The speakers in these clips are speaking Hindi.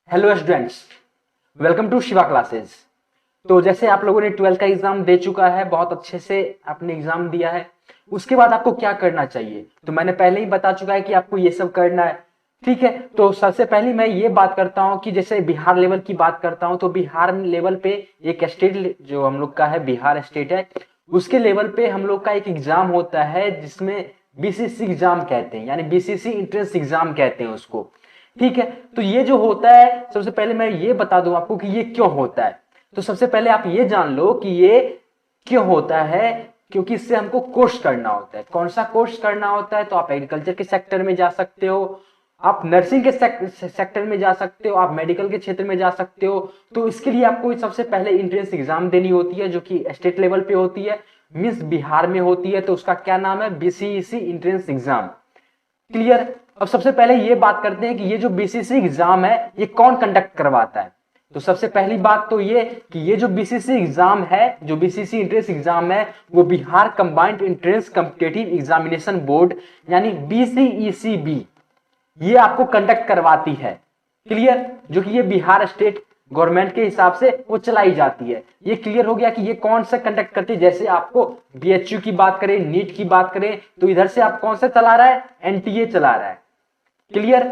Hello students, welcome to Shiva classes. तो जैसे आप लोगों ने 12th का एग्जाम दे चुका है, बहुत अच्छे से आपने एग्जाम दिया है। उसके बाद आपको क्या करना चाहिए तो मैंने पहले ही बता चुका है कि आपको ये सब करना है। ठीक है, तो सबसे पहले मैं ये बात करता हूँ कि जैसे बिहार लेवल की बात करता हूँ तो बिहार लेवल पे एक स्टेट जो हम लोग का है, बिहार स्टेट है, उसके लेवल पे हम लोग का एक एग्जाम होता है जिसमें बीसीसी एग्जाम कहते हैं, यानी बीसीसी इंट्रेंस एग्जाम कहते हैं उसको। ठीक है, तो ये जो होता है, सबसे पहले मैं ये बता दूं आपको कि ये क्यों होता है। तो सबसे पहले आप ये जान लो कि ये क्यों होता है, क्योंकि इससे हमको कोर्स करना होता है। कौन सा कोर्स करना होता है? तो आप एग्रीकल्चर के सेक्टर में जा सकते हो, आप नर्सिंग के सेक्टर में जा सकते हो, आप मेडिकल के क्षेत्र में जा सकते हो। तो इसके लिए आपको सबसे पहले इंट्रेंस एग्जाम देनी होती है जो कि स्टेट लेवल पे होती है, मींस बिहार में होती है। तो उसका क्या नाम है? BCEC entrance exam. क्लियर। अब सबसे पहले ये बात करते हैं कि ये जो बीसीसी एग्जाम है ये कौन कंडक्ट करवाता है। तो सबसे पहली बात तो ये कि ये जो बीसीसी एग्जाम है, जो बीसीसी इंट्रेंस एग्जाम है, वो Bihar combined entrance competitive examination board यानी बीसीईसीबी ये आपको कंडक्ट करवाती है। क्लियर। जो कि ये बिहार स्टेट गवर्नमेंट के हिसाब से वो चलाई जाती है। ये क्लियर हो गया कि ये कौन सा कंडक्ट करती है। जैसे आपको बीएचयू की बात करें, नीट की बात करें, तो इधर से आप कौन सा चला रहा है? एनटीए चला रहा है। क्लियर।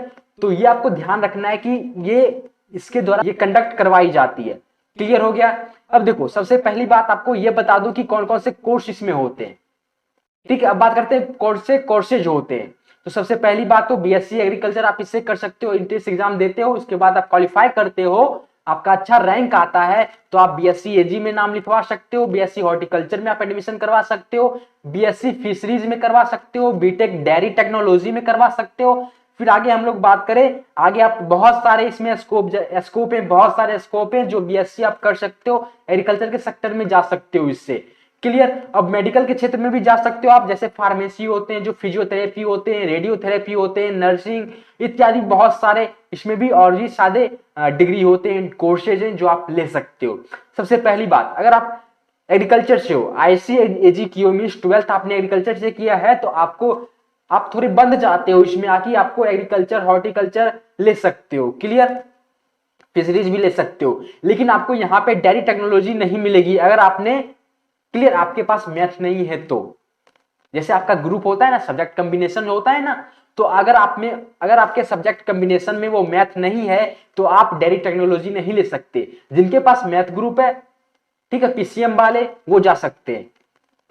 तो ये आपको ध्यान रखना है कि ये इसके द्वारा ये कंडक्ट करवाई जाती है। क्लियर हो गया। अब देखो, सबसे पहली बात आपको ये बता दूं कि कौन कौन से कोर्स इसमें होते हैं। ठीक है, अब बात करते हैं कौन से कोर्सेज होते हैं। तो सबसे पहली बात तो बीएससी एग्रीकल्चर आप इससे कर सकते हो, इंट्रेंस एग्जाम देते हो, उसके बाद आप क्वालिफाई करते हो, आपका अच्छा रैंक आता है तो आप बीएससी एजी में नाम लिखवा सकते हो, बीएससी हॉर्टिकल्चर में आप एडमिशन करवा सकते हो, बीएससी फिशरीज में करवा सकते हो, बीटेक डेयरी टेक्नोलॉजी में करवा सकते हो। फिर आगे हम लोग बात करें, आगे आप बहुत सारे इसमें स्कोप है, बहुत सारे स्कोप है जो बीएससी आप कर सकते हो, एग्रीकल्चर के सेक्टर में जा सकते हो इससे। क्लियर। अब मेडिकल के क्षेत्र में भी जा सकते हो आप, जैसे फार्मेसी होते हैं, जो फिजियोथेरेपी होते हैं, रेडियोथेरेपी होते हैं, नर्सिंग इत्यादि बहुत सारे इसमें भी और भी सादे डिग्री होते हैं, कोर्सेज हैं जो आप ले सकते हो। सबसे पहली बात, अगर आप एग्रीकल्चर से हो, आईसी एजी की हो, मीन्स 12th आपने एग्रीकल्चर से किया है, तो आपको आप थोड़े बंद जाते हो इसमें आके, आपको एग्रीकल्चर हॉर्टिकल्चर ले सकते हो। क्लियर। फिशरीज भी ले सकते हो, लेकिन आपको यहाँ पे डेयरी टेक्नोलॉजी नहीं मिलेगी अगर आपने, क्लियर, आपके पास मैथ नहीं है तो। जैसे आपका ग्रुप होता है ना, सब्जेक्ट कॉम्बिनेशन होता है ना, तो अगर आप में, अगर आपके सब्जेक्ट कॉम्बिनेशन में वो मैथ नहीं है तो आप डेयरी टेक्नोलॉजी नहीं ले सकते। जिनके पास मैथ ग्रुप है, ठीक है, पीसीएम वाले वो जा सकते हैं।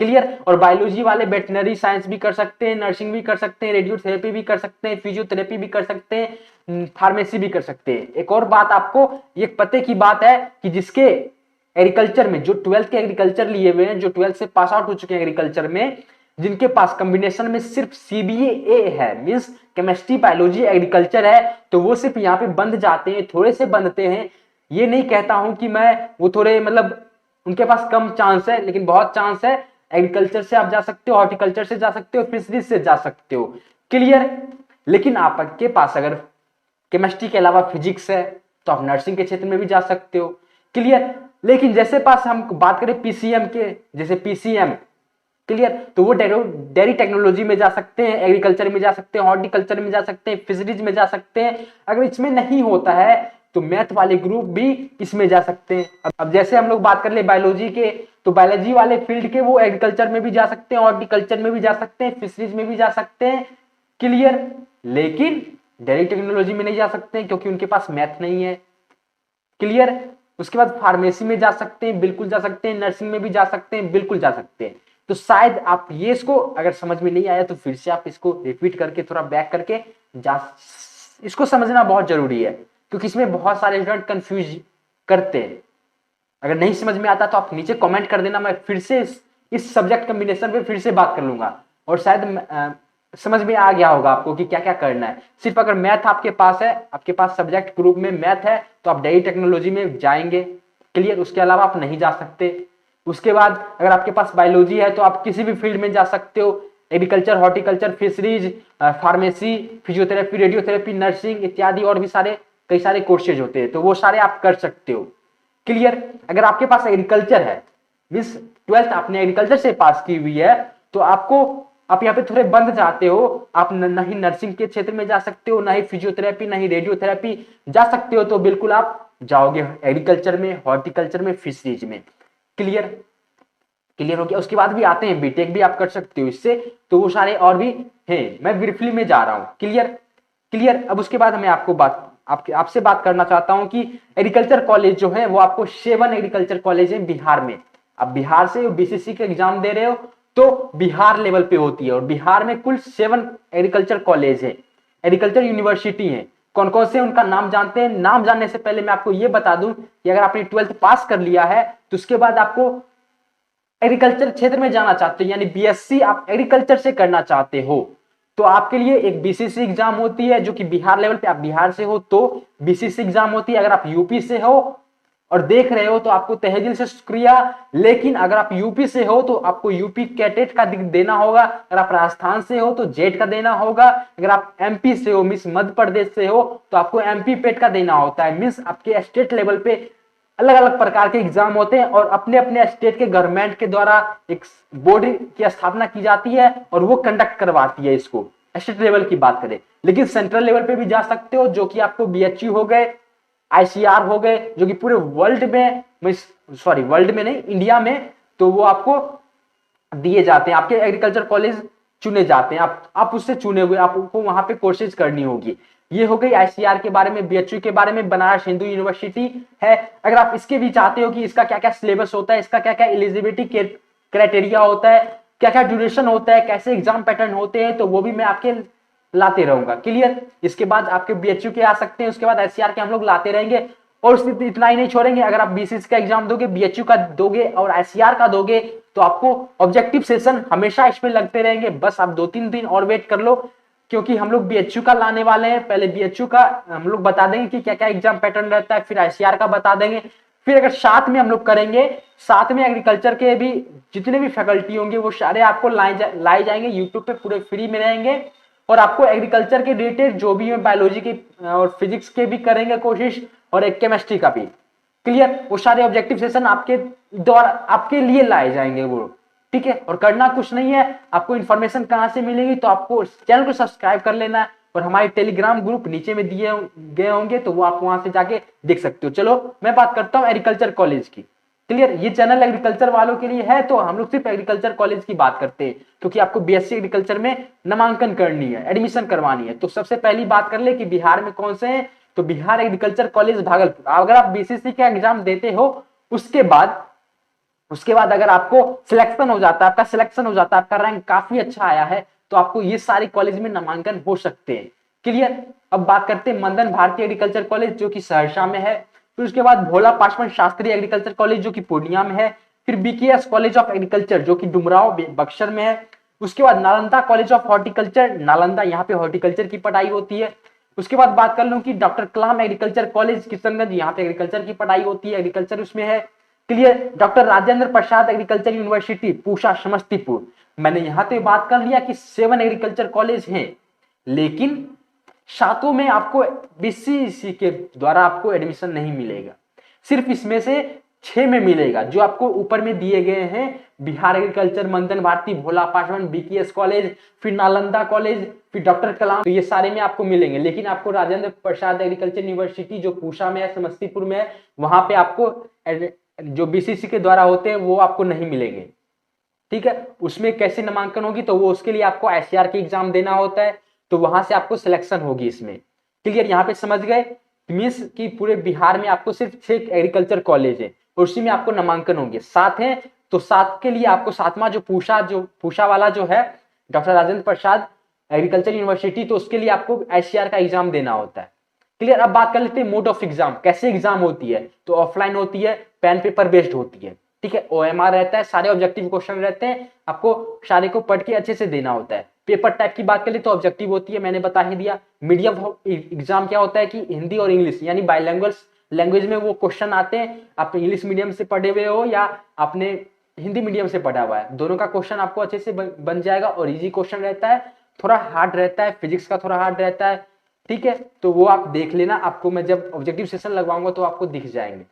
क्लियर। और बायोलॉजी वाले वेटनरी साइंस भी कर सकते हैं, नर्सिंग भी कर सकते हैं, रेडियोथेरेपी भी कर सकते हैं, फिजियोथेरेपी भी कर सकते हैं, फार्मेसी भी कर सकते हैं। एक और बात आपको ये पते की बात है कि जिसके एग्रीकल्चर में, जो 12th के एग्रीकल्चर लिए हुए हैं, जो 12th से पास आउट हो चुके हैं एग्रीकल्चर में, जिनके पास कॉम्बिनेशन में सिर्फ सीबीए है, मींस केमिस्ट्री बायोलॉजी एग्रीकल्चर है, तो वो सिर्फ यहाँ पे बंद जाते हैं, थोड़े से बंधते हैं। ये नहीं कहता हूं कि मैं वो थोड़े मतलब उनके पास कम चांस है, लेकिन बहुत चांस है। एग्रीकल्चर से आप जा सकते हो, हॉर्टिकल्चर से जा सकते हो, फिशरीज से जा सकते हो। क्लियर। लेकिन आपके पास अगर केमिस्ट्री के अलावा फिजिक्स है तो आप नर्सिंग के क्षेत्र में भी जा सकते हो। क्लियर। लेकिन जैसे पास हम बात करें पीसीएम के, जैसे पीसीएम, क्लियर, तो वो डेयरी टेक्नोलॉजी में जा सकते हैं, एग्रीकल्चर में जा सकते हैं, हॉर्टिकल्चर में जा सकते हैं, फिशरीज में जा सकते हैं। अगर इसमें नहीं होता है तो मैथ वाले ग्रुप भी इसमें जा सकते हैं। अब जैसे हम लोग बात कर ले बायोलॉजी के, तो बायोलॉजी वाले फील्ड के वो एग्रीकल्चर में भी जा सकते हैं, हॉर्टिकल्चर में भी जा सकते हैं, फिशरीज में भी जा सकते हैं। क्लियर। लेकिन डेयरी टेक्नोलॉजी में नहीं जा सकते हैं क्योंकि उनके पास मैथ नहीं है। क्लियर। उसके बाद फार्मेसी में जा सकते हैं, बिल्कुल जा सकते हैं, नर्सिंग में भी जा सकते हैं, बिल्कुल जा सकते हैं। तो शायद आप ये, इसको अगर समझ में नहीं आया तो फिर से आप इसको रिपीट करके थोड़ा बैक करके जा, इसको समझना बहुत जरूरी है क्योंकि इसमें बहुत सारे स्टूडेंट कंफ्यूज करते हैं। अगर नहीं समझ में आता तो आप नीचे कमेंट कर देना, मैं फिर से इस सब्जेक्ट कॉम्बिनेशन पे फिर से बात कर लूंगा और शायद समझ में आ गया होगा आपको कि क्या क्या करना है। सिर्फ अगर मैथ आपके पास है, आपके पास सब्जेक्ट ग्रुप में मैथ है, तो आप डेयरी टेक्नोलॉजी में जाएंगे। क्लियर। उसके अलावा आप नहीं जा सकते। उसके बाद अगर आपके पास बायोलॉजी है तो आप किसी भी फील्ड में जा सकते हो, agriculture, horticulture, fisheries, pharmacy, physiotherapy, radiotherapy, nursing इत्यादि और भी सारे कई सारे कोर्सेज होते हैं, तो वो सारे आप कर सकते हो। क्लियर। अगर आपके पास एग्रीकल्चर है, मींस 12th आपने एग्रीकल्चर से पास की हुई है, तो आपको आप यहाँ पे थोड़े बंद जाते हो, आप ना ही नर्सिंग के क्षेत्र में जा सकते हो, ना ही फिजियोथेरेपी, ना ही रेडियोथेरेपी जा सकते हो, तो बिल्कुल आप जाओगे एग्रीकल्चर में, हॉर्टिकल्चर में, फिशरीज में। क्लियर, क्लियर हो गया। उसके बाद भी आते हैं बीटेक भी आप कर सकते हो इससे, तो वो सारे और भी हैं, मैं ब्रीफली में जा रहा हूँ। Clear, clear. अब उसके बाद मैं आपको आपसे बात करना चाहता हूं कि एग्रीकल्चर कॉलेज जो है वो आपको 7 एग्रीकल्चर कॉलेज है बिहार में। अब बिहार से बीसीसी के एग्जाम दे रहे हो तो बिहार लेवल पे होती है, और बिहार में कुल 7 एग्रीकल्चर कॉलेज है, एग्रीकल्चर यूनिवर्सिटी है। कौन कौन से उनका नाम जानते हैं? नाम जानने से पहले मैं आपको यह बता दूं कि अगर आपने 12th पास कर लिया है तो उसके बाद आपको एग्रीकल्चर क्षेत्र में जाना चाहते हो, यानी बीएससी आप एग्रीकल्चर से करना चाहते हो, तो आपके लिए एक बीसीसी एग्जाम होती है, जो कि बिहार लेवल पे, आप बिहार से हो तो बीसीसी एग्जाम होती है। अगर आप यूपी से हो और देख रहे हो तो आपको तहे दिल से शुक्रिया, लेकिन अगर आप यूपी से हो तो आपको यूपी कैटेट का देना होगा। अगर आप राजस्थान से हो तो जेट का देना होगा। अगर आप एमपी से हो, मीन्स मध्य प्रदेश से हो, तो आपको एमपी पेट का देना होता है। मीन्स आपके स्टेट लेवल पे अलग अलग प्रकार के एग्जाम होते हैं, और अपने अपने स्टेट के गवर्नमेंट के द्वारा एक बोर्ड की स्थापना की जाती है और वो कंडक्ट करवाती है इसको, स्टेट लेवल की बात करें। लेकिन सेंट्रल लेवल पे भी जा सकते हो, जो कि आपको बीएचयू हो गए, आईसीआर हो गए, जो कि पूरे वर्ल्ड में, सॉरी वर्ल्ड में नहीं, इंडिया में, तो वो आपको दिए जाते हैं। आपके एग्रीकल्चर कॉलेज चुने जाते हैं, आप उससे चुने हुए, आपको वहां पे कोर्सेज करनी होगी। ये हो गई आईसीआर के बारे में। बीएचयू के बारे में बनारस हिंदू यूनिवर्सिटी है। अगर आप इसके भी चाहते हो कि इसका क्या क्या सिलेबस होता है, इसका क्या क्या एलिजिबिलिटी क्राइटेरिया होता है, क्या क्या ड्यूरेशन होता है, कैसे एग्जाम पैटर्न होते हैं, तो वो भी मैं आपके लाते रहूंगा। क्लियर। इसके बाद आपके बीएचयू के आ सकते हैं, उसके बाद आईसीआर के हम लोग लाते रहेंगे। और इतना ही नहीं छोड़ेंगे, अगर आप बीसीसी का एग्जाम दोगे, बीएचयू का दोगे और आईसीआर का दोगे, तो आपको ऑब्जेक्टिव सेशन हमेशा इसमें लगते रहेंगे। बस आप 2-3 दिन और वेट कर लो, क्योंकि हम लोग बीएचयू का लाने वाले हैं। पहले बीएचयू का हम लोग बता देंगे कि क्या क्या एग्जाम पैटर्न रहता है, फिर आईसीआर का बता देंगे। फिर अगर साथ में हम लोग करेंगे, साथ में एग्रीकल्चर के भी जितने भी फैकल्टी होंगे वो सारे आपको लाए जाएंगे, यूट्यूब पे पूरे फ्री में रहेंगे। और आपको एग्रीकल्चर के रिलेटेड जो भी है, बायोलॉजी के और फिजिक्स के भी करेंगे कोशिश, और एक केमिस्ट्री का भी। क्लियर। वो सारे ऑब्जेक्टिव सेशन आपके द्वारा आपके लिए लाए जाएंगे वो, ठीक है। और करना कुछ नहीं है, आपको इन्फॉर्मेशन कहां से मिलेगी, तो आपको चैनल को सब्सक्राइब कर लेना है, और हमारे टेलीग्राम ग्रुप नीचे में दिए गए होंगे, तो वो आप वहां से जाके देख सकते हो। चलो मैं बात करता हूं एग्रीकल्चर कॉलेज की। क्लियर। ये चैनल एग्रीकल्चर वालों के लिए है, तो हम लोग सिर्फ एग्रीकल्चर कॉलेज की बात करते हैं, क्योंकि आपको बीएससी एग्रीकल्चर में नामांकन करनी है, एडमिशन करवानी है। तो सबसे पहली बात कर ले कि बिहार में कौन से हैं, तो बिहार एग्रीकल्चर कॉलेज भागलपुर। अगर आप बीसीसी का एग्जाम देते हो, उसके बाद अगर आपको सिलेक्शन हो जाता है, आपका सिलेक्शन हो जाता है, आपका रैंक काफी अच्छा आया है, तो आपको ये सारे कॉलेज में नामांकन हो सकते हैं। क्लियर। अब बात करते हैं मंदन भारतीय एग्रीकल्चर कॉलेज, जो कि सहरसा में है। फिर उसके बाद भोला पासवान शास्त्री एग्रीकल्चर कॉलेज, जो कि पूर्णिया में है। फिर बीकेएस कॉलेज ऑफ एग्रीकल्चर, जो कि डुमराव बक्सर में है। उसके बाद Nalanda college of horticulture, Nalanda, यहाँ पे हॉर्टिकल्चर की पढ़ाई होती है। उसके बाद बात कर लूं कि डॉक्टर कलाम एग्रीकल्चर कॉलेज किशनगंज, यहाँ पे एग्रीकल्चर की पढ़ाई होती है, एग्रीकल्चर उसमें है। Clear. Doctor Rajendra Prasad agriculture university Pusa Samastipur. मैंने यहां पे बात कर लिया कि 7 एग्रीकल्चर कॉलेज हैं, लेकिन सातों में आपको बीसीसी के द्वारा आपको एडमिशन नहीं मिलेगा, सिर्फ इसमें से 6 में मिलेगा, जो आपको ऊपर में दिए गए हैं। बिहार एग्रीकल्चर, मंदन भारती, भोला पासवान, बीकेएस कॉलेज, फिर नालंदा कॉलेज, फिर डॉक्टर कलाम, तो ये सारे में आपको मिलेंगे। लेकिन आपको राजेंद्र प्रसाद एग्रीकल्चर यूनिवर्सिटी, जो पूसा में है, समस्तीपुर में है, वहां पे आपको जो बीसीसी के द्वारा होते हैं वो आपको नहीं मिलेंगे। ठीक है। उसमें कैसे नामांकन होगी, तो वो उसके लिए आपको आईसीआर की एग्जाम देना होता है, तो वहां से आपको सिलेक्शन होगी इसमें। क्लियर। यहाँ पे समझ गए। मीन्स कि पूरे बिहार में आपको सिर्फ 6 एग्रीकल्चर कॉलेज है, और उसी में आपको नामांकन होंगे। 7 है, तो 7 के लिए आपको 7वां जो पूसा वाला जो है, doctor Rajendra Prasad agriculture university, तो उसके लिए आपको आईसीआर का एग्जाम देना होता है। क्लियर। अब बात कर लेते हैं मोड ऑफ एग्जाम, कैसे एग्जाम होती है, तो ऑफलाइन होती है, पेन पेपर बेस्ड होती है। ठीक है। ओएमआर रहता है, सारे ऑब्जेक्टिव क्वेश्चन रहते हैं, आपको सारे को पढ़ के अच्छे से देना होता है। पेपर टाइप की बात करें तो ऑब्जेक्टिव होती है, मैंने बता ही दिया। मीडियम एग्जाम क्या होता है कि हिंदी और इंग्लिश, यानी बाइलैंग्वेज लैंग्वेज में वो क्वेश्चन आते हैं। आप इंग्लिश मीडियम से पढ़े हुए हो या आपने हिंदी मीडियम से पढ़ा हुआ है, दोनों का क्वेश्चन आपको अच्छे से बन जाएगा। और इजी क्वेश्चन रहता है, थोड़ा हार्ड रहता है, फिजिक्स का थोड़ा हार्ड रहता है। ठीक है। तो वो आप देख लेना, आपको मैं जब ऑब्जेक्टिव सेशन लगवाऊंगा तो आपको दिख जाएंगे।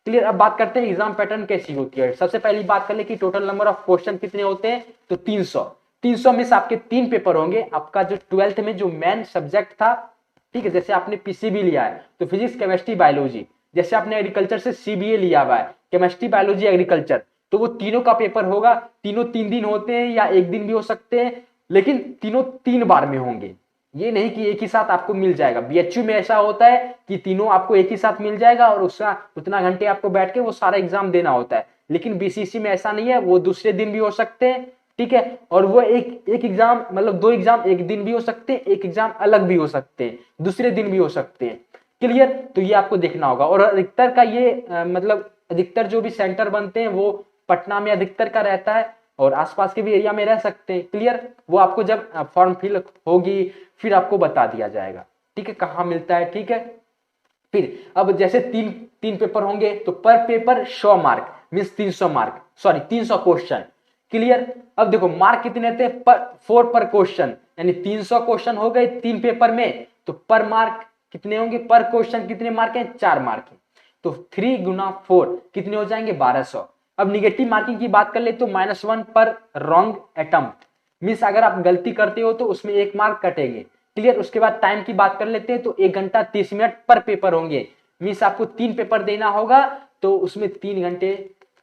क्लियर। अब बात करते हैं एग्जाम पैटर्न कैसी होती है। सबसे पहली बात कर ले कि टोटल नंबर ऑफ क्वेश्चन कितने होते हैं, तो 300। 300 में से आपके 3 पेपर होंगे। आपका जो 12th में जो मेन सब्जेक्ट था, ठीक है, जैसे आपने पीसीबी लिया है तो फिजिक्स केमिस्ट्री बायोलॉजी, जैसे आपने एग्रीकल्चर से सीबीए लिया हुआ है केमिस्ट्री बायोलॉजी एग्रीकल्चर, तो वो तीनों का पेपर होगा। तीनों 3 दिन होते हैं या 1 दिन भी हो सकते हैं, लेकिन तीनों 3 बार में होंगे। ये नहीं कि एक ही साथ आपको मिल जाएगा। बीएचयू में ऐसा होता है कि तीनों आपको एक ही साथ मिल जाएगा और उसका उतना घंटे आपको बैठ के वो सारा एग्जाम देना होता है। लेकिन बीसीसी में ऐसा नहीं है, वो दूसरे दिन भी हो सकते हैं, ठीक है। और वो एक एग्जाम मतलब 2 एग्जाम एक दिन भी हो सकते हैं, एक एग्जाम अलग भी हो सकते हैं, दूसरे दिन भी हो सकते हैं। क्लियर? तो ये आपको देखना होगा। और अधिकतर का ये मतलब अधिकतर जो भी सेंटर बनते हैं वो पटना में अधिकतर का रहता है और आसपास के भी एरिया में रह सकते हैं। क्लियर? वो आपको जब फॉर्म फिल होगी फिर आपको बता दिया जाएगा, ठीक है, कहाँ मिलता है, ठीक है। फिर अब जैसे तीन पेपर होंगे तो पर paper 100 mark means 300 mark, sorry 300 question. Clear? अब देखो मार्क कितने थे, पर 4 पर क्वेश्चन, यानी 300 क्वेश्चन हो गए 3 पेपर में, तो पर मार्क कितने होंगे, पर क्वेश्चन कितने मार्क है, 4 मार्क है। तो 3 गुना 4 कितने हो जाएंगे, 1200। अब निगेटिव मार्किंग की बात कर ले तो -1 पर रॉन्ग अटेम्प्ट, मीन्स अगर आप गलती करते हो तो उसमें 1 मार्क कटेंगे। क्लियर? उसके बाद टाइम की बात कर लेते हैं तो 1 घंटा 30 मिनट पर पेपर होंगे, मीन्स आपको 3 पेपर देना होगा तो उसमें 3 घंटे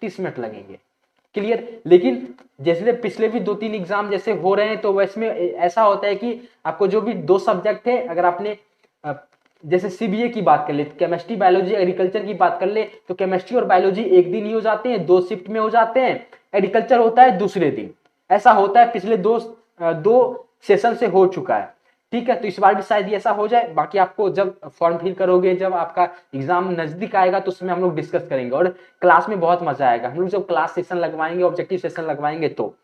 30 मिनट लगेंगे। क्लियर? लेकिन जैसे पिछले भी 2-3 एग्जाम जैसे हो रहे हैं तो वैसे में ऐसा होता है कि आपको जो भी 2 सब्जेक्ट है, अगर आपने जैसे सीबीए की बात कर ले, केमिस्ट्री बायोलॉजी एग्रीकल्चर की बात कर ले तो केमिस्ट्री और बायोलॉजी एक दिन ही हो जाते हैं, 2 शिफ्ट में हो जाते हैं। एग्रीकल्चर होता है दूसरे दिन। ऐसा होता है, पिछले दो सेशन से हो चुका है, ठीक है। तो इस बार भी शायद ऐसा हो जाए। बाकी आपको जब फॉर्म फिल करोगे, जब आपका एग्जाम नजदीक आएगा तो उसमें हम लोग डिस्कस करेंगे और क्लास में बहुत मजा आएगा। हम लोग जब क्लास सेशन लगवाएंगे, ऑब्जेक्टिव सेशन लगवाएंगे तो,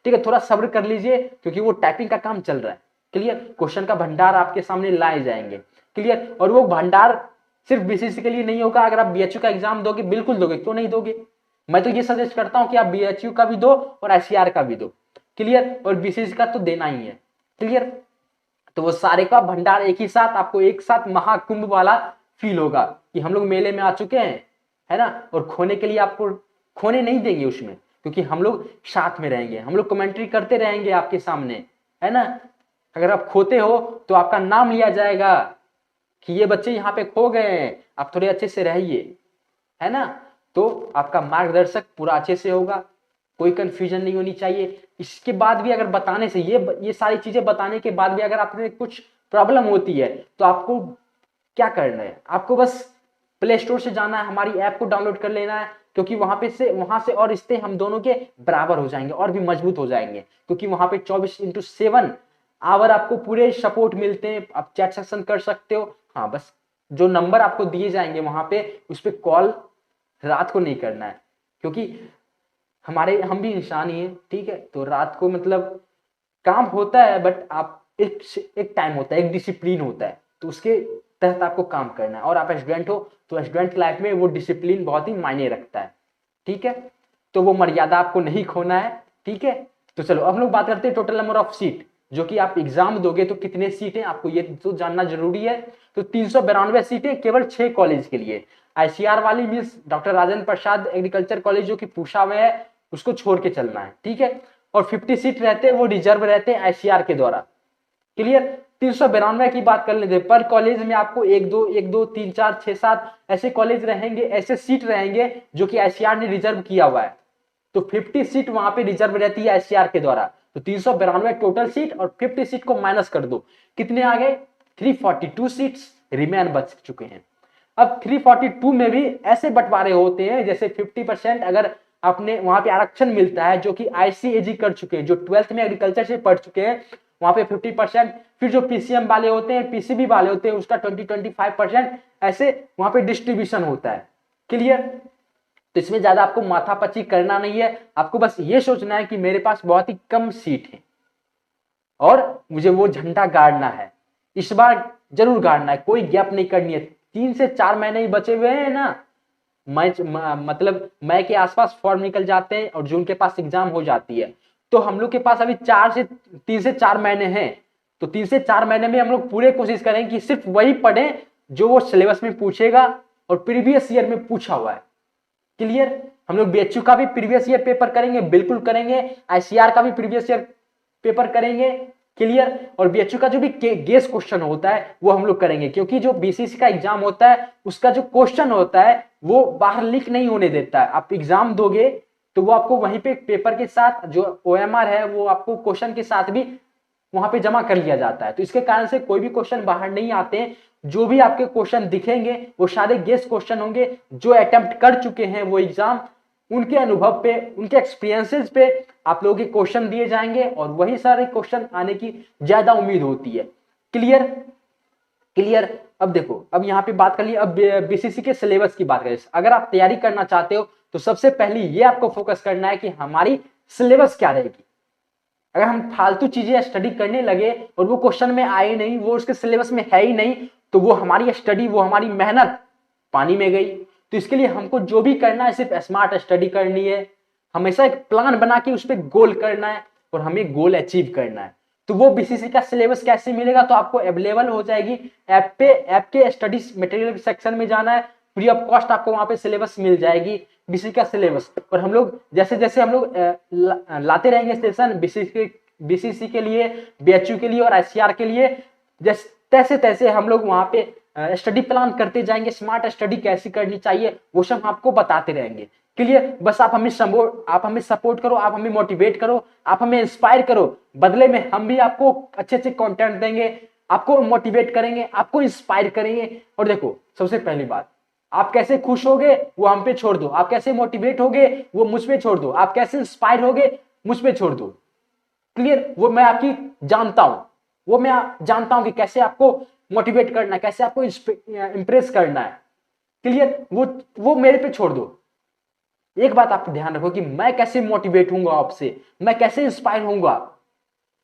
ठीक है, थोड़ा सब्र कर लीजिए क्योंकि वो टाइपिंग का काम चल रहा है। क्लियर? क्वेश्चन का भंडार आपके सामने लाए जाएंगे। क्लियर? और वो भंडार सिर्फ बीसीसी के लिए नहीं होगा। अगर आप बीएचयू का एग्जाम दोगे, बिल्कुल दोगे, क्यों नहीं दोगे। मैं तो ये सजेस्ट करता हूं कि आप बीएचयू का भी दो और आईसीआर का भी दो। क्लियर? और बीसीसी का तो देना ही है। क्लियर? तो वो सारे का भंडार एक ही साथ आपको एक साथ महाकुंभ वाला फील होगा कि हम लोग मेले में आ चुके हैं, है ना। और खोने के लिए आपको खोने नहीं देंगे उसमें, क्योंकि हम लोग साथ में रहेंगे, हम लोग कमेंट्री करते रहेंगे आपके सामने, है ना। अगर आप खोते हो तो आपका नाम लिया जाएगा कि ये बच्चे यहाँ पे खो गए हैं, आप थोड़े अच्छे से रहिए, है ना। तो आपका मार्गदर्शक पूरा अच्छे से होगा, कोई कंफ्यूजन नहीं होनी चाहिए। इसके बाद भी अगर बताने से ये सारी चीजें बताने के बाद भी अगर आपने कुछ प्रॉब्लम होती है तो आपको क्या करना है, आपको बस प्ले स्टोर से जाना है, हमारी ऐप को डाउनलोड कर लेना है, क्योंकि वहां से और रिश्ते हम दोनों के बराबर हो जाएंगे और भी मजबूत हो जाएंगे, क्योंकि वहां पे 24/7 आवर आपको पूरे सपोर्ट मिलते हैं। आप चैट सेक्शन कर सकते हो। हाँ, बस जो नंबर आपको दिए जाएंगे वहां पे उस पर कॉल रात को नहीं करना है, क्योंकि हम भी इंसान ही हैं, ठीक है। तो रात को मतलब काम होता है, बट आप एक टाइम होता है, एक डिसिप्लिन होता है, तो उसके तहत आपको काम करना है। और आप स्टूडेंट हो तो स्टूडेंट लाइफ में वो डिसिप्लिन बहुत ही मायने रखता है, ठीक है। तो वो मर्यादा आपको नहीं खोना है, ठीक है। तो चलो अब हम लोग बात करते हैं टोटल नंबर ऑफ सीट, जो कि आप एग्जाम दोगे तो कितने सीट है आपको ये तो जानना जरूरी है। तो 392 सीटें केवल 6 कॉलेज के लिए। आईसीआर वाली means doctor Rajendra Prasad agriculture college जो कि पूछा हुआ है उसको छोड़ के चलना है, ठीक है। और 50 सीट रहते हैं वो रिजर्व रहते हैं आईसीआर के द्वारा। क्लियर? 392 की बात कर लेते पर कॉलेज में आपको 1 2 3 4 6 7 ऐसे कॉलेज रहेंगे, ऐसे सीट रहेंगे जो कि आईसीआर ने रिजर्व किया हुआ है। तो 50 सीट वहां पे रिजर्व रहती है आईसीआर के द्वारा। तो 392 टोटल सीट और 50 सीट को माइनस कर दो, कितने आ गए, 342 सीट्स रिमेन बच चुके हैं। अब 342 में भी ऐसे बंटवारे होते हैं जैसे 50% अगर आपने वहां पे आरक्षण मिलता है जो कि आईसीएजी कर चुके हैं, जो 12th में एग्रीकल्चर से पढ़ चुके हैं, वहां पे 50%। फिर जो पीसीएम वाले होते हैं, पीसीबी वाले होते हैं, उसका 20-25% ऐसे वहां पे डिस्ट्रीब्यूशन होता है। क्लियर? तो इसमें ज्यादा आपको माथापच्ची करना नहीं है, आपको बस ये सोचना है कि मेरे पास बहुत ही कम सीट है और मुझे वो झंडा गाड़ना है, इस बार जरूर गाड़ना है, कोई गैप नहीं करनी है। 3 से 4 महीने ही बचे हुए हैं ना, मतलब मई के आसपास फॉर्म निकल जाते हैं और जून के पास एग्जाम हो जाती है। तो हम लोग के पास अभी 3 से 4 महीने हैं। तो 3 से 4 महीने में हम लोग पूरे कोशिश करेंगे कि सिर्फ वही पढ़ें जो वो सिलेबस में पूछेगा और प्रीवियस ईयर में पूछा हुआ है। क्लियर? हम लोग बीएचयू का भी प्रीवियस ईयर पेपर करेंगे, बिल्कुल करेंगे। आईसीआर का भी प्रीवियस ईयर पेपर करेंगे क्लियर। और बीएचयू का जो भी गेस क्वेश्चन होता है वो हम लोग करेंगे, क्योंकि जो बीसीसी का एग्जाम होता है उसका जो क्वेश्चन होता है वो बाहर लीक नहीं होने देता है। आप एग्जाम दोगे तो वो आपको वहीं पे पेपर के साथ जो ओएमआर है वो आपको क्वेश्चन के साथ भी वहां पे जमा कर लिया जाता है। तो इसके कारण से कोई भी क्वेश्चन बाहर नहीं आते हैं। जो भी आपके क्वेश्चन दिखेंगे वो सारे गेस क्वेश्चन होंगे, जो अटेम्प्ट कर चुके हैं वो एग्जाम, उनके अनुभव पे, उनके एक्सपीरियंसेस पे आप लोगों के क्वेश्चन दिए जाएंगे और वही सारे क्वेश्चन आने की ज्यादा उम्मीद होती है। Clear clear. अब देखो, अब यहाँ पे बात कर ली, अब बीसीसी के सिलेबस की बात करें। अगर आप तैयारी करना चाहते हो तो सबसे पहले ये आपको फोकस करना है कि हमारी सिलेबस क्या रहेगी। अगर हम फालतू चीजें स्टडी करने लगे और वो क्वेश्चन में आए नहीं, वो उसके सिलेबस में है ही नहीं, तो वो हमारी स्टडी, वो हमारी मेहनत पानी में गई। तो इसके लिए हमको जो भी करना है सिर्फ स्मार्ट स्टडी करनी है, हमेशा एक प्लान बना के उस पर गोल करना है और हमें गोल अचीव करना है। तो वो बीसीसी का सिलेबस कैसे मिलेगा, तो आपको अवेलेबल हो जाएगी ऐप पे। ऐप के स्टडी मटेरियल सेक्शन में जाना है, फ्री ऑफ कॉस्ट आपको वहां पे सिलेबस मिल जाएगी, बीसीसी का सिलेबस। और हम लोग जैसे जैसे हम लोग लाते रहेंगे सेशन बीसीसी के लिए, बीएचयू के लिए और आईसीआर के लिए, तैसे तैसे हम लोग वहां पे स्टडी प्लान करते जाएंगे। स्मार्ट स्टडी कैसी करनी चाहिए वो सब आपको बताते रहेंगे। क्लियर। बस आप हमें सपोर्ट करो, आप हमें मोटिवेट करो, आप हमें इंस्पायर करो। बदले में हम भी आपको अच्छे अच्छे कंटेंट देंगे, आपको मोटिवेट करेंगे, आपको इंस्पायर करेंगे। और देखो, सबसे पहली बात, आप कैसे खुश होगे वो हम पे छोड़ दो, आप कैसे मोटिवेट होगे वो मुझ पे छोड़ दो, आप कैसे इंस्पायर होगे मुझ पे छोड़ दो। क्लियर। वो मैं आपकी जानता हूं, वो मैं जानता हूं कि कैसे आपको मोटिवेट करना है, कैसे आपको इंप्रेस करना है। क्लियर। वो मेरे पे छोड़ दो। एक बात आप ध्यान रखो कि मैं कैसे मोटिवेट होऊंगा आपसे, मैं कैसे इंस्पायर होऊंगा।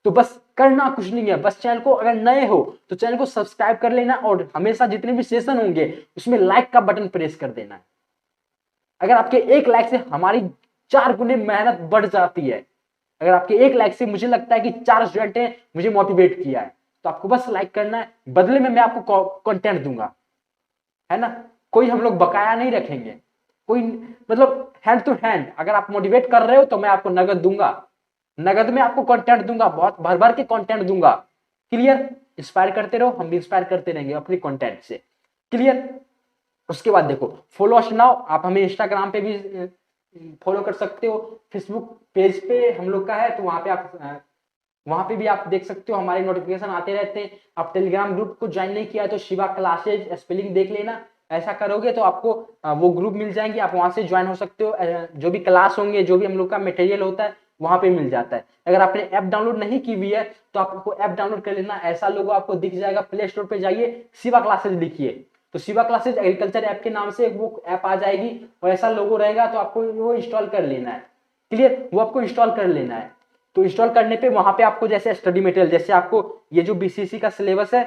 तो बस करना कुछ नहीं है, बस चैनल को, अगर नए हो तो चैनल को सब्सक्राइब कर लेना और हमेशा जितने भी सेशन होंगे उसमें लाइक का बटन प्रेस कर देना है। अगर आपके एक लाइक से हमारी 4 गुने मेहनत बढ़ जाती है, अगर आपके एक लाइक से मुझे लगता है कि 4 स्टूडेंट ने मुझे मोटिवेट किया है, तो आपको बस लाइक करना है, बदले में मैं आपको कंटेंट दूंगा, है ना। कोई हम लोग बकाया नहीं रखेंगे, कोई मतलब हैंड टू हैंड। अगर आप मोटिवेट कर रहे हो तो मैं आपको नगद दूंगा, नगद में आपको कंटेंट दूंगा, बहुत भर भर के कंटेंट दूंगा। क्लियर। इंस्पायर करते रहो, हम भी इंस्पायर करते रहेंगे अपने कंटेंट से। क्लियर। उसके बाद देखो, फॉलो अस नाउ। आप हमें इंस्टाग्राम पे भी फॉलो कर सकते हो, फेसबुक पेज पे हम लोग का है, तो वहां पे भी आप देख सकते हो, हमारे नोटिफिकेशन आते रहते हैं। आप टेलीग्राम ग्रुप को ज्वाइन नहीं किया तो शिवा क्लासेज स्पेलिंग देख लेना, ऐसा करोगे तो आपको वो ग्रुप मिल जाएंगे, आप वहां से ज्वाइन हो सकते हो। जो भी क्लास होंगे, जो भी हम लोग का मटेरियल होता है वहां पे मिल जाता है। अगर आपने ऐप डाउनलोड नहीं की हुई है तो आपको ऐप डाउनलोड कर लेना, ऐसा लोगो आपको दिख जाएगा, प्ले स्टोर पे जाइए, शिवा क्लासेज लिखिए तो शिवा क्लासेज एग्रीकल्चर ऐप के नाम से वो ऐप आ जाएगी और ऐसा लोगो रहेगा, तो आपको वो इंस्टॉल कर लेना है। क्लियर। वो आपको इंस्टॉल कर लेना है। तो इंस्टॉल करने पे वहां पे आपको जैसे स्टडी मटेरियल, जैसे आपको ये जो बीसीसी का सिलेबस है,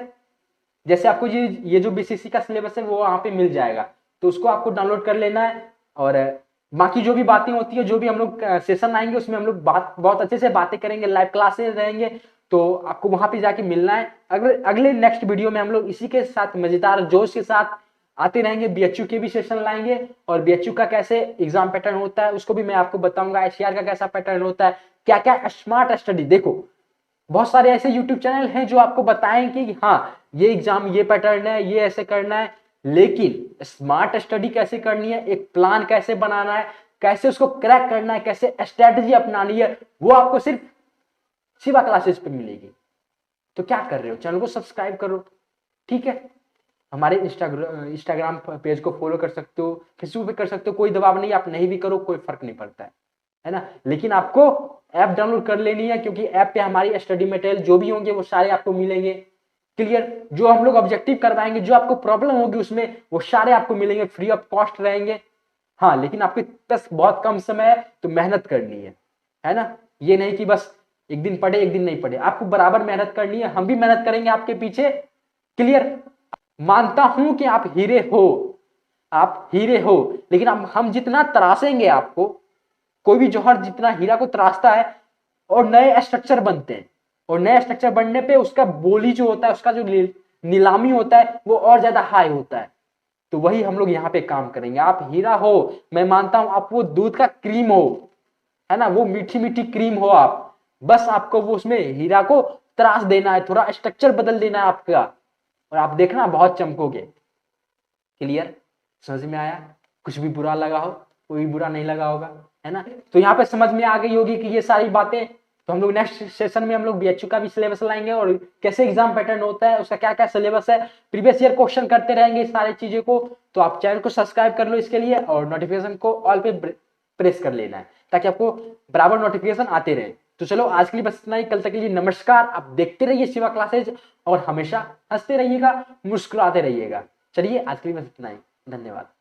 जैसे आपको ये जो बीसीसी का सिलेबस है वो वहां पे मिल जाएगा, तो उसको आपको डाउनलोड कर लेना है। और बाकी जो भी बातें होती है, जो भी हम लोग सेशन आएंगे उसमें हम लोग बहुत अच्छे से बातें करेंगे, लाइव क्लासेस रहेंगे, तो आपको वहां पे जाके मिलना है। अगले नेक्स्ट वीडियो में हम लोग इसी के साथ मजेदार जोश के साथ आते रहेंगे, बीएचयू के भी सेशन लाएंगे और बीएचयू का कैसे एग्जाम पैटर्न होता है उसको भी मैं आपको बताऊंगा, आईसीआर का कैसा पैटर्न होता है, क्या क्या स्मार्ट स्टडी। देखो, बहुत सारे ऐसे यूट्यूब चैनल हैं जो आपको बताएंगे कि हाँ ये एग्जाम ये पैटर्न है, ये ऐसे करना है, लेकिन स्मार्ट स्टडी कैसे करनी है, एक प्लान कैसे बनाना है, कैसे उसको क्रैक करना है, कैसे स्ट्रेटजी अपनानी है, वो आपको सिर्फ शिवा क्लासेस पे मिलेगी। तो क्या कर रहे हो, चैनल को सब्सक्राइब करो, ठीक है। हमारे इंस्टाग्राम पेज को फॉलो कर सकते हो, फेसबुक पे कर सकते हो, कोई दबाव नहीं, आप नहीं भी करो कोई फर्क नहीं पड़ता है ना। लेकिन आपको ऐप डाउनलोड कर लेनी है, क्योंकि ऐप पे हमारी स्टडी मटेरियल जो भी होंगे वो सारे आपको मिलेंगे। क्लियर। जो हम लोग ऑब्जेक्टिव करवाएंगे, जो आपको प्रॉब्लम होगी उसमें, वो सारे आपको मिलेंगे, फ्री ऑफ कॉस्ट रहेंगे। हाँ, लेकिन आपके पास बहुत कम समय है तो मेहनत करनी है ना। ये नहीं कि बस एक दिन पढ़े एक दिन नहीं पढ़े, आपको बराबर मेहनत करनी है, हम भी मेहनत करेंगे आपके पीछे। क्लियर। मानता हूं कि आप हीरे हो, आप हीरे हो, लेकिन हम जितना तरासेंगे आपको, कोई भी जौहर जितना हीरा को तराशता है और नए स्ट्रक्चर बनते हैं, और नए स्ट्रक्चर बनने पे उसका बोली जो होता है, उसका जो नीलामी होता है वो और ज्यादा हाई होता है। तो वही हम लोग यहाँ पे काम करेंगे। आप हीरा हो, मैं मानता हूं, आप वो दूध का क्रीम हो, है ना, वो मीठी मीठी क्रीम हो आप, बस आपको वो उसमें हीरा को तराश देना है, थोड़ा स्ट्रक्चर बदल देना है आपका, और आप देखना बहुत चमकोगे। क्लियर? समझ में आया? कुछ भी बुरा लगा हो? कोई बुरा नहीं लगा होगा, है ना? तो यहाँ पे समझ में आ गई होगी कि ये सारी बातें। तो हम लोग नेक्स्ट सेशन में हम लोग बीएचयू का भी सिलेबस लाएंगे, और कैसे एग्जाम पैटर्न होता है, उसका क्या क्या सिलेबस है, प्रीवियस ईयर क्वेश्चन करते रहेंगे इस सारी चीजों को। तो आप चैनल को सब्सक्राइब कर लो इसके लिए, और नोटिफिकेशन को ऑल पे प्रेस कर लेना है, ताकि आपको बराबर नोटिफिकेशन आते रहे। तो चलो आज के लिए बस इतना ही, कल तक के लिए नमस्कार। आप देखते रहिए शिवा क्लासेज, और हमेशा हंसते रहिएगा, मुस्कुराते रहिएगा। चलिए आज के लिए बस इतना ही, धन्यवाद।